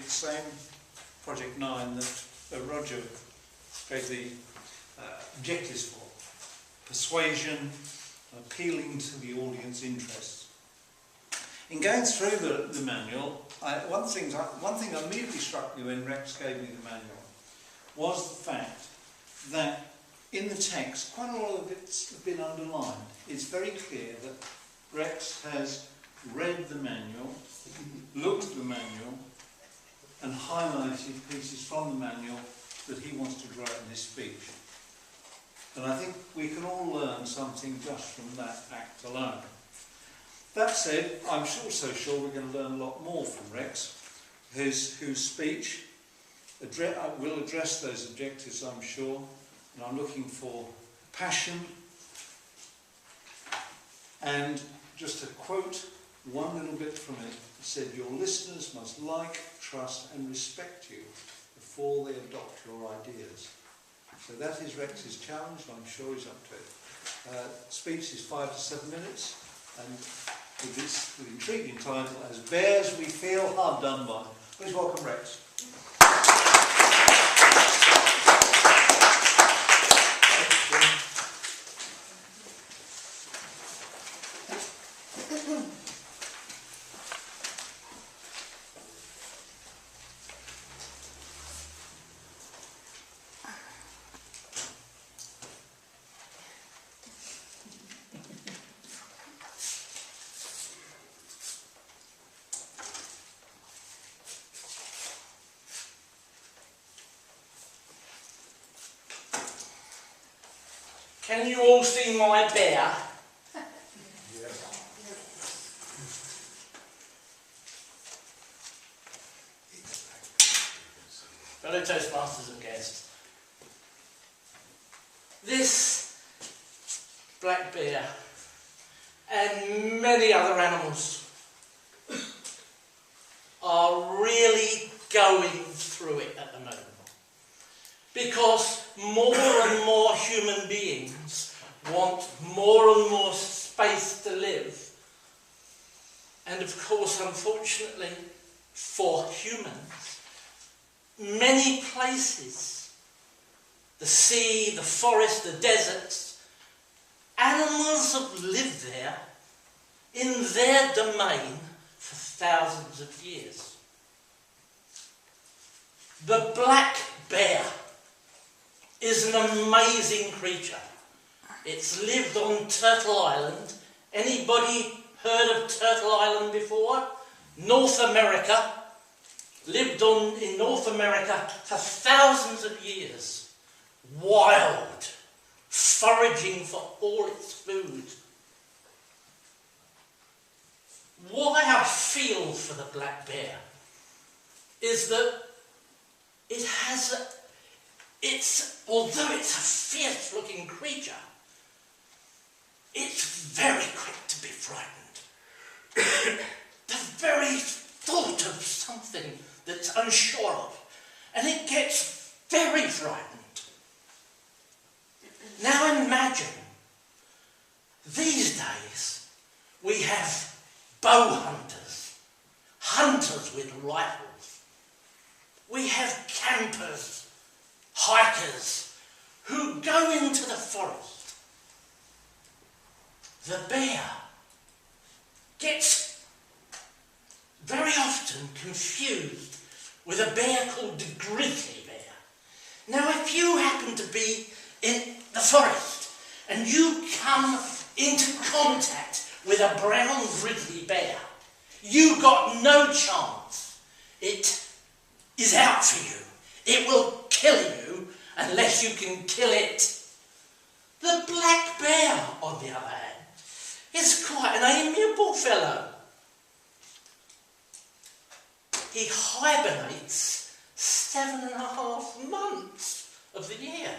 the same Project 9 that Roger gave the objectives for. Persuasion, appealing to the audience interests. In going through the manual, one thing immediately struck me when Rex gave me the manual was the fact that in the text, quite a lot of it's been underlined. It's very clear that Rex has read the manual, looked at the manual, and highlighted pieces from the manual that he wants to draw out in his speech. And I think we can all learn something just from that act alone. That said, I'm also sure we're going to learn a lot more from Rex, whose speech will address those objectives, I'm sure. And I'm looking for passion. And just to quote one little bit from it, it said, "Your listeners must like, trust and respect you before they adopt your ideas." So that is Rex's challenge, and I'm sure he's up to it. Speech is 5 to 7 minutes, and with this intriguing title, "As Bears We Feel Hard Done By." Please welcome Rex. Can you all see my bear? Fellow Toastmasters and guests, this black bear and many other animals are really going through it at the moment, because more and more human beings want more and more space to live. And of course, unfortunately for humans, many places, the sea, the forest, the deserts, animals have lived there in their domain for thousands of years. The black bear is an amazing creature. It's lived on Turtle Island. Anybody heard of Turtle Island before? North America. Lived in North America for thousands of years. Wild. Foraging for all its food. What I feel for the black bear is that it has although it's a fierce looking creature, it's very quick to be frightened. The very thought of something that's unsure of, and it gets very frightened. Now imagine, these days we have bow hunters, hunters with rifles. We have campers, hikers, who go into the forest. The bear gets very often confused with a bear called the grizzly bear. Now, if you happen to be in the forest and you come into contact with a brown grizzly bear, you got no chance. It is out for you. It will kill you unless you can kill it. The black bear, on the other hand, is quite an amiable fellow. He hibernates 7.5 months of the year.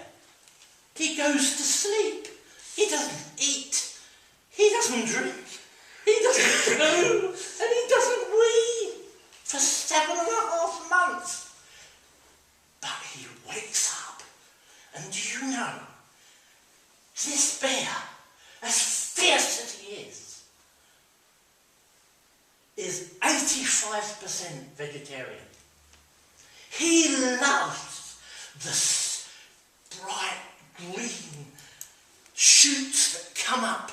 He goes to sleep. He doesn't eat. He doesn't drink. He doesn't poo. And he doesn't wee for 7.5 months. But he wakes up. And do you know, this bear, as fierce as he is 85% vegetarian. He loves the bright green shoots that come up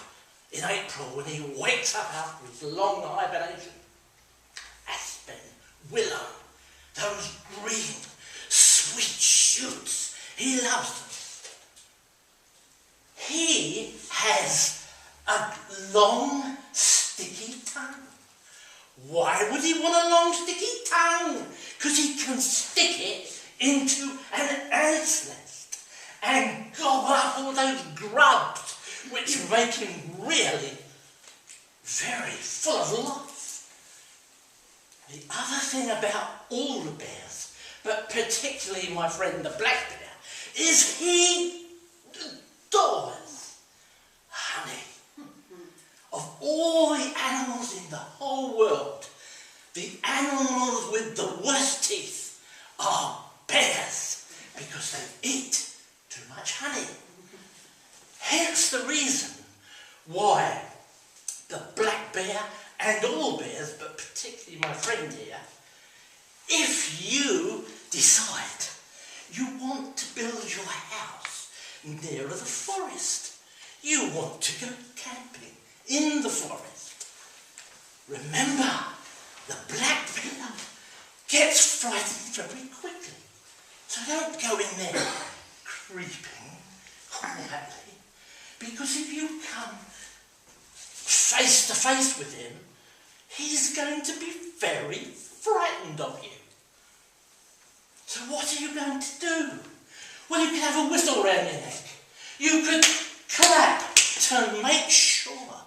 in April when he wakes up after his long hibernation. Aspen, willow, those green, sweet shoots, he loves them. He has a long, sticky tongue. Why would he want a long, sticky tongue? Because he can stick it into an ant's nest and gobble up all those grubs, which make him really very full of life. The other thing about all the bears, but particularly my friend the black bear, is he adores honey. Of all the animals in the whole world, the animals with the worst teeth are bears, because they eat too much honey. Hence the reason why the black bear and all bears, but particularly my friend here, if you decide you want to build your house nearer the forest, you want to go camping in the forest, remember, the black bear gets frightened very quickly. So don't go in there creeping quietly, because if you come face to face with him, he's going to be very frightened of you. So what are you going to do? Well, you could have a whistle around your neck. You could clap to make sure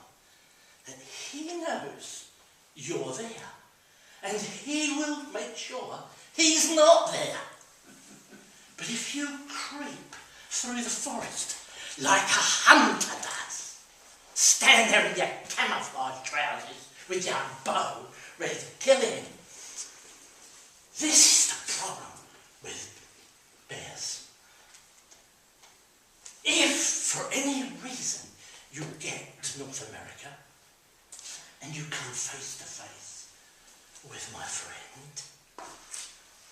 that he knows you're there. And he will make sure he's not there. But if you creep through the forest like a hunter does, stand there in your camouflage trousers with your bow ready to kill him, this is the problem with bears. If for any reason you get to North America and you come face to face with my friend,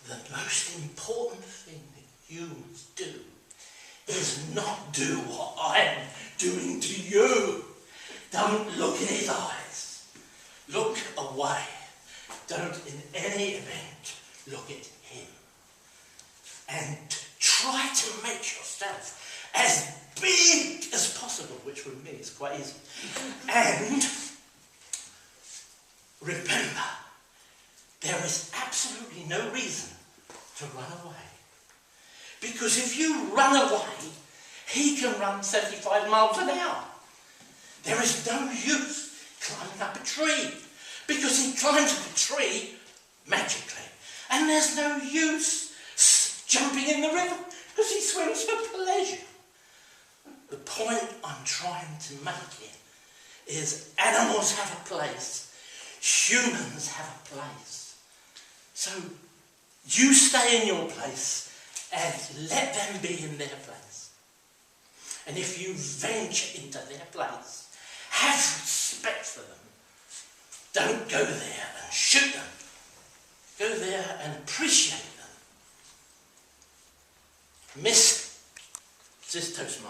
the most important thing that you must do is not do what I'm doing to you. Don't look in his eyes. Look away. Don't in any event look at him. And try to make yourself as big as possible, which with me is quite easy. And remember, there is absolutely no reason to run away. Because if you run away, he can run 75 miles an hour. There is no use climbing up a tree, because he climbs up a tree magically. And there's no use jumping in the river, because he swims for pleasure. The point I'm trying to make here is animals have a place, humans have a place. So you stay in your place and let them be in their place. And if you venture into their place, have respect for them. Don't go there and shoot them. Go there and appreciate them. This is Toastmasters.